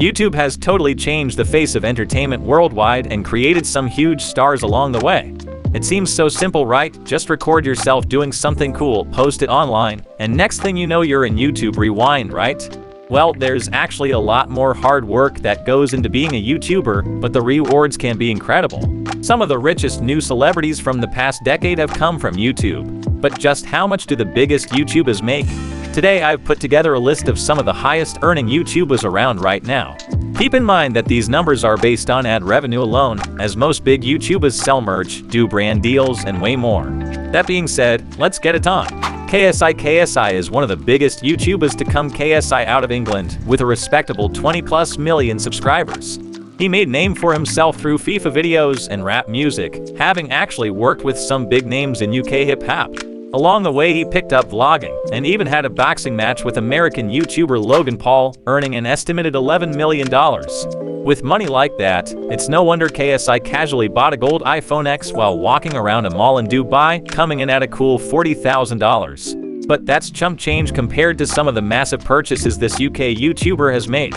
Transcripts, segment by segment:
YouTube has totally changed the face of entertainment worldwide and created some huge stars along the way. It seems so simple, right? Just record yourself doing something cool, post it online, and next thing you know you're in YouTube Rewind, right? Well, there's actually a lot more hard work that goes into being a YouTuber, but the rewards can be incredible. Some of the richest new celebrities from the past decade have come from YouTube. But just how much do the biggest YouTubers make? Today I've put together a list of some of the highest earning YouTubers around right now. Keep in mind that these numbers are based on ad revenue alone, as most big YouTubers sell merch, do brand deals, and way more. That being said, let's get it on. KSI is one of the biggest YouTubers to come KSI out of England, with a respectable 20+ million subscribers. He made name for himself through FIFA videos and rap music, having actually worked with some big names in UK hip-hop. Along the way he picked up vlogging, and even had a boxing match with American YouTuber Logan Paul, earning an estimated $11 million. With money like that, it's no wonder KSI casually bought a gold iPhone X while walking around a mall in Dubai, coming in at a cool $40,000. But that's chump change compared to some of the massive purchases this UK YouTuber has made.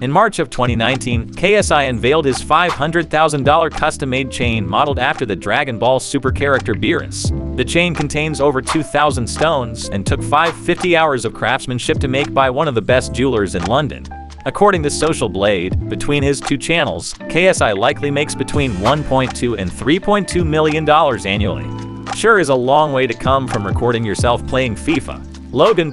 In March of 2019, KSI unveiled his $500,000 custom-made chain modeled after the Dragon Ball super character Beerus. The chain contains over 2,000 stones and took 550 hours of craftsmanship to make by one of the best jewelers in London. According to Social Blade, between his two channels, KSI likely makes between $1.2 and $3.2 million annually. Sure is a long way to come from recording yourself playing FIFA. Logan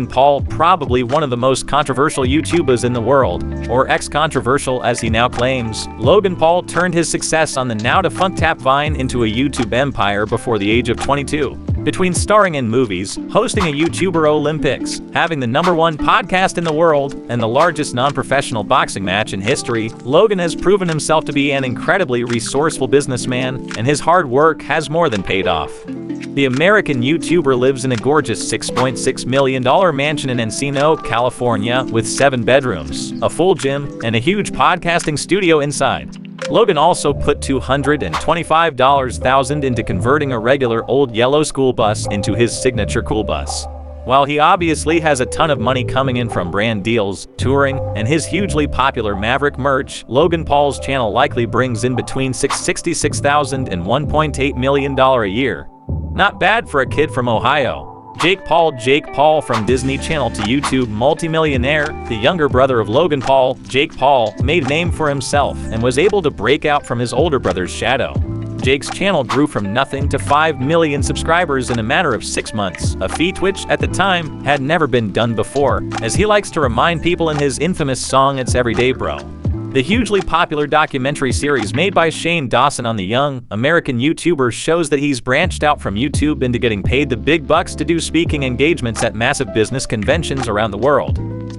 Paul, probably one of the most controversial YouTubers in the world, or ex-controversial as he now claims. Logan Paul turned his success on the now-defunct Tap Vine into a YouTube empire before the age of 22. Between starring in movies, hosting a YouTuber Olympics, having the #1 podcast in the world, and the largest non-professional boxing match in history, Logan has proven himself to be an incredibly resourceful businessman, and his hard work has more than paid off. The American YouTuber lives in a gorgeous $6.6 million mansion in Encino, California, with 7 bedrooms, a full gym, and a huge podcasting studio inside. Logan also put $225,000 into converting a regular old yellow school bus into his signature cool bus. While he obviously has a ton of money coming in from brand deals, touring, and his hugely popular Maverick merch, Logan Paul's channel likely brings in between $666,000 and $1.8 million a year. Not bad for a kid from Ohio. Jake Paul from Disney Channel to YouTube multimillionaire, the younger brother of Logan Paul, Jake Paul, made name for himself and was able to break out from his older brother's shadow. Jake's channel grew from nothing to 5 million subscribers in a matter of 6 months, a feat which, at the time, had never been done before, as he likes to remind people in his infamous song It's Everyday Bro. The hugely popular documentary series made by Shane Dawson on the young, American YouTuber shows that he's branched out from YouTube into getting paid the big bucks to do speaking engagements at massive business conventions around the world.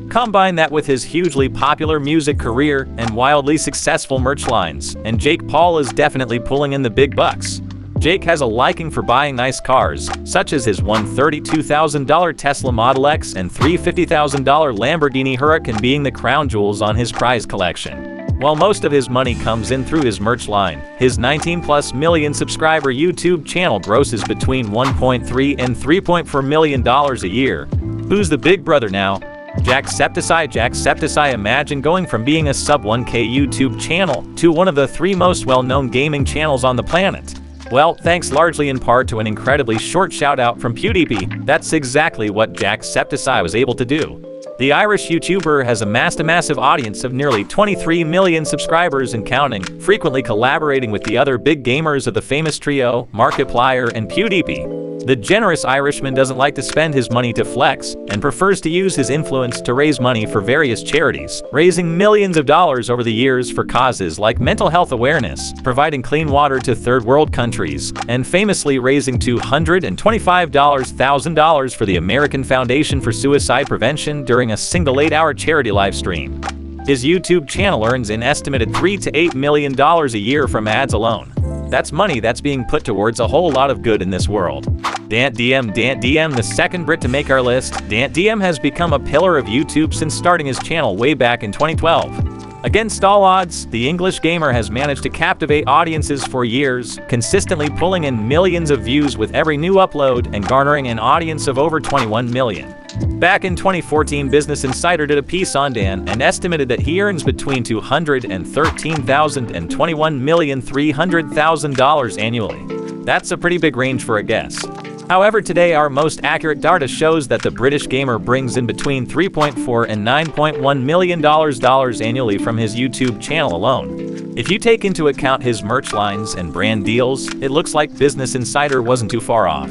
Combine that with his hugely popular music career and wildly successful merch lines, and Jake Paul is definitely pulling in the big bucks. Jake has a liking for buying nice cars, such as his $132,000 Tesla Model X and $350,000 Lamborghini Huracan being the crown jewels on his prize collection. While most of his money comes in through his merch line, his 19+ million subscriber YouTube channel grosses between $1.3 and $3.4 million a year. Who's the big brother now? Jacksepticeye. Imagine going from being a sub 1K YouTube channel to one of the 3 most well-known gaming channels on the planet. Well, thanks largely in part to an incredibly short shout-out from PewDiePie, that's exactly what Jacksepticeye was able to do. The Irish YouTuber has amassed a massive audience of nearly 23 million subscribers and counting, frequently collaborating with the other big gamers of the famous trio, Markiplier and PewDiePie. The generous Irishman doesn't like to spend his money to flex, and prefers to use his influence to raise money for various charities, raising millions of dollars over the years for causes like mental health awareness, providing clean water to third world countries, and famously raising $225,000 for the American Foundation for Suicide Prevention during a single 8-hour charity live stream. His YouTube channel earns an estimated $3 to $8 million a year from ads alone. That's money that's being put towards a whole lot of good in this world. Dant DM, the second Brit to make our list. Dant DM has become a pillar of YouTube since starting his channel way back in 2012. Against all odds, the English gamer has managed to captivate audiences for years, consistently pulling in millions of views with every new upload and garnering an audience of over 21 million. Back in 2014, Business Insider did a piece on Dan and estimated that he earns between $213,000 and $21,300,000 annually. That's a pretty big range for a guess. However, today our most accurate data shows that the British gamer brings in between $3.4 and $9.1 million annually from his YouTube channel alone. If you take into account his merch lines and brand deals, it looks like Business Insider wasn't too far off.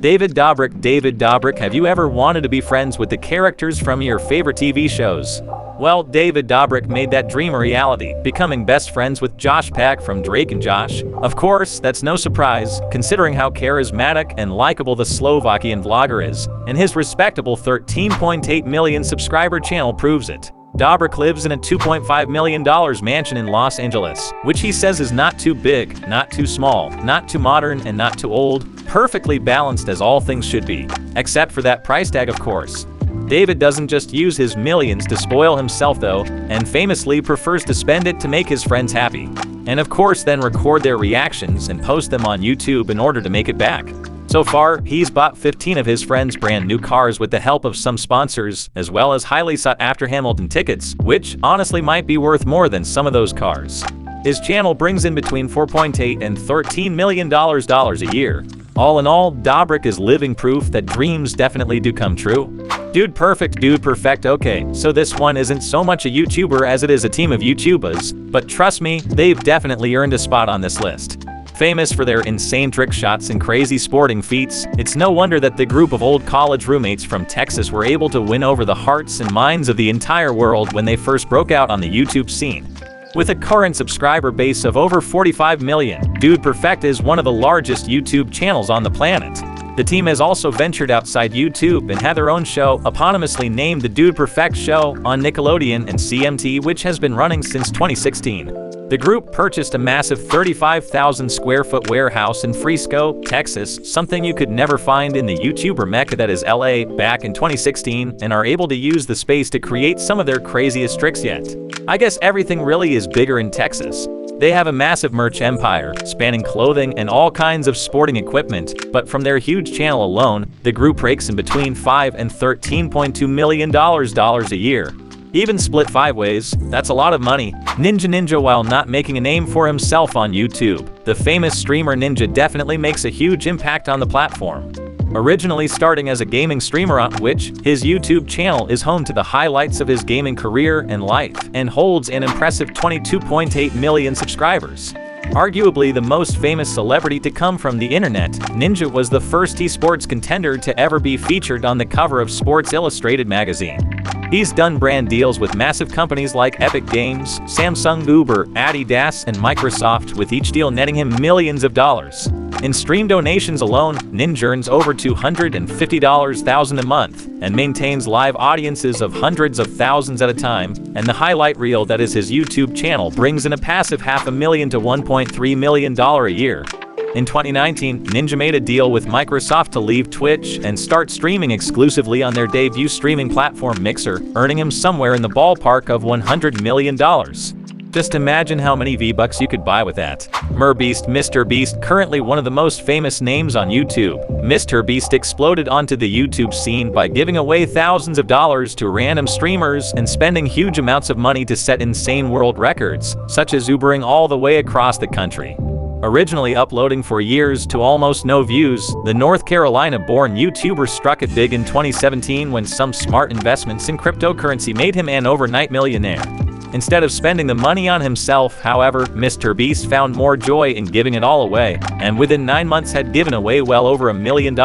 David Dobrik, have you ever wanted to be friends with the characters from your favorite TV shows? Well, David Dobrik made that dream a reality, becoming best friends with Josh Peck from Drake and Josh. Of course, that's no surprise, considering how charismatic and likable the Slovakian vlogger is, and his respectable 13.8 million subscriber channel proves it. Dobrik lives in a $2.5 million mansion in Los Angeles, which he says is not too big, not too small, not too modern, and not too old, perfectly balanced as all things should be. Except for that price tag, of course. David doesn't just use his millions to spoil himself though, and famously prefers to spend it to make his friends happy. And of course then record their reactions and post them on YouTube in order to make it back. So far, he's bought 15 of his friends' brand new cars with the help of some sponsors, as well as highly sought after Hamilton tickets, which honestly might be worth more than some of those cars. His channel brings in between $4.8 and $13 million a year. All in all, Dobrik is living proof that dreams definitely do come true. Dude perfect. Okay, so this one isn't so much a YouTuber as it is a team of YouTubers, but trust me, they've definitely earned a spot on this list. Famous for their insane trick shots and crazy sporting feats, it's no wonder that the group of old college roommates from Texas were able to win over the hearts and minds of the entire world when they first broke out on the YouTube scene. With a current subscriber base of over 45 million, Dude Perfect is one of the largest YouTube channels on the planet. The team has also ventured outside YouTube and had their own show, eponymously named The Dude Perfect Show, on Nickelodeon and CMT, which has been running since 2016. The group purchased a massive 35,000 square foot warehouse in Frisco, Texas, something you could never find in the YouTuber mecca that is LA, back in 2016, and are able to use the space to create some of their craziest tricks yet. I guess everything really is bigger in Texas. They have a massive merch empire, spanning clothing and all kinds of sporting equipment, but from their huge channel alone, the group rakes in between $5 and $13.2 million a year. Even split 5 ways, that's a lot of money. Ninja, while not making a name for himself on YouTube, the famous streamer Ninja definitely makes a huge impact on the platform. Originally starting as a gaming streamer on Twitch, his YouTube channel is home to the highlights of his gaming career and life, and holds an impressive 22.8 million subscribers. Arguably the most famous celebrity to come from the internet, Ninja was the first esports contender to ever be featured on the cover of Sports Illustrated magazine. He's done brand deals with massive companies like Epic Games, Samsung, Uber, Adidas, and Microsoft, with each deal netting him millions of dollars. In stream donations alone, Ninja earns over $250,000 a month, and maintains live audiences of hundreds of thousands at a time, and the highlight reel that is his YouTube channel brings in a passive $500,000 to $1.3 million a year. In 2019, Ninja made a deal with Microsoft to leave Twitch and start streaming exclusively on their debut streaming platform Mixer, earning him somewhere in the ballpark of $100 million. Just imagine how many V-Bucks you could buy with that. MrBeast, currently one of the most famous names on YouTube. MrBeast exploded onto the YouTube scene by giving away thousands of dollars to random streamers and spending huge amounts of money to set insane world records, such as Ubering all the way across the country. Originally uploading for years to almost no views, the North Carolina-born YouTuber struck it big in 2017 when some smart investments in cryptocurrency made him an overnight millionaire. Instead of spending the money on himself, however, MrBeast found more joy in giving it all away, and within 9 months had given away well over $1 million.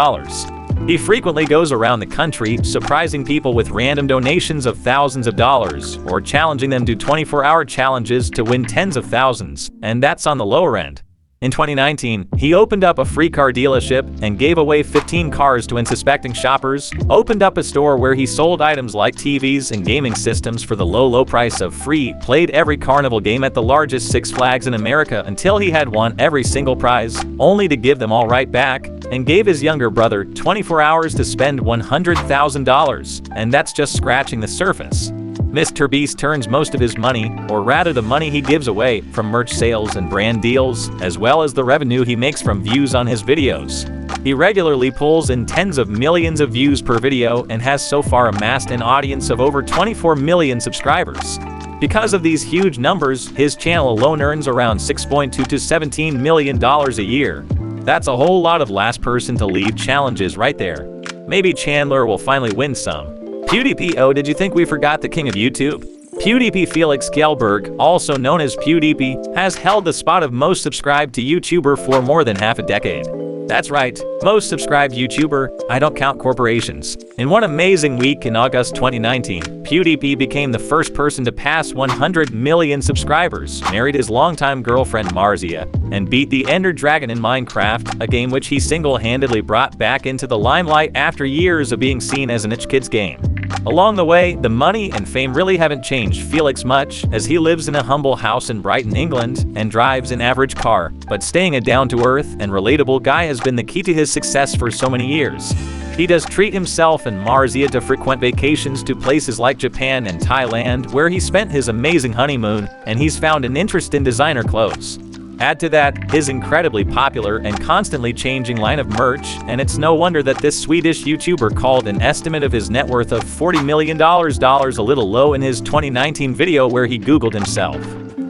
He frequently goes around the country, surprising people with random donations of thousands of dollars, or challenging them to 24-hour challenges to win tens of thousands, and that's on the lower end. In 2019, he opened up a free car dealership and gave away 15 cars to unsuspecting shoppers, opened up a store where he sold items like TVs and gaming systems for the low price of free, played every carnival game at the largest Six Flags in America until he had won every single prize, only to give them all right back, and gave his younger brother 24 hours to spend $100,000, and that's just scratching the surface. MrBeast turns most of his money, or rather the money he gives away, from merch sales and brand deals, as well as the revenue he makes from views on his videos. He regularly pulls in tens of millions of views per video and has so far amassed an audience of over 24 million subscribers. Because of these huge numbers, his channel alone earns around $6.2 to $17 million a year. That's a whole lot of last person to lead challenges right there. Maybe Chandler will finally win some. PewDiePie. Oh, did you think we forgot the king of YouTube? PewDiePie. Felix Kjellberg, also known as PewDiePie, has held the spot of most subscribed to YouTuber for more than half a decade. That's right, most subscribed YouTuber, I don't count corporations. In one amazing week in August 2019, PewDiePie became the first person to pass 100 million subscribers, married his longtime girlfriend Marzia, and beat the Ender Dragon in Minecraft, a game which he single-handedly brought back into the limelight after years of being seen as an itch kid's game. Along the way, the money and fame really haven't changed Felix much, as he lives in a humble house in Brighton, England, and drives an average car, but staying a down-to-earth and relatable guy has been the key to his success for so many years. He does treat himself and Marzia to frequent vacations to places like Japan and Thailand, where he spent his amazing honeymoon, and he's found an interest in designer clothes. Add to that his incredibly popular and constantly changing line of merch, and it's no wonder that this Swedish YouTuber called an estimate of his net worth of $40 million a little low in his 2019 video where he Googled himself.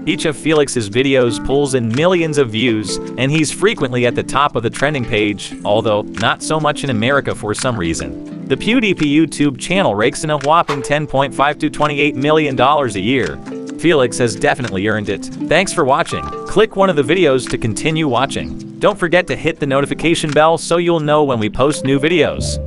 Each of Felix's videos pulls in millions of views, and he's frequently at the top of the trending page, although not so much in America for some reason. The PewDiePie YouTube channel rakes in a whopping $10.5 to $28 million a year. Felix has definitely earned it. Thanks for watching. Click one of the videos to continue watching. Don't forget to hit the notification bell so you'll know when we post new videos.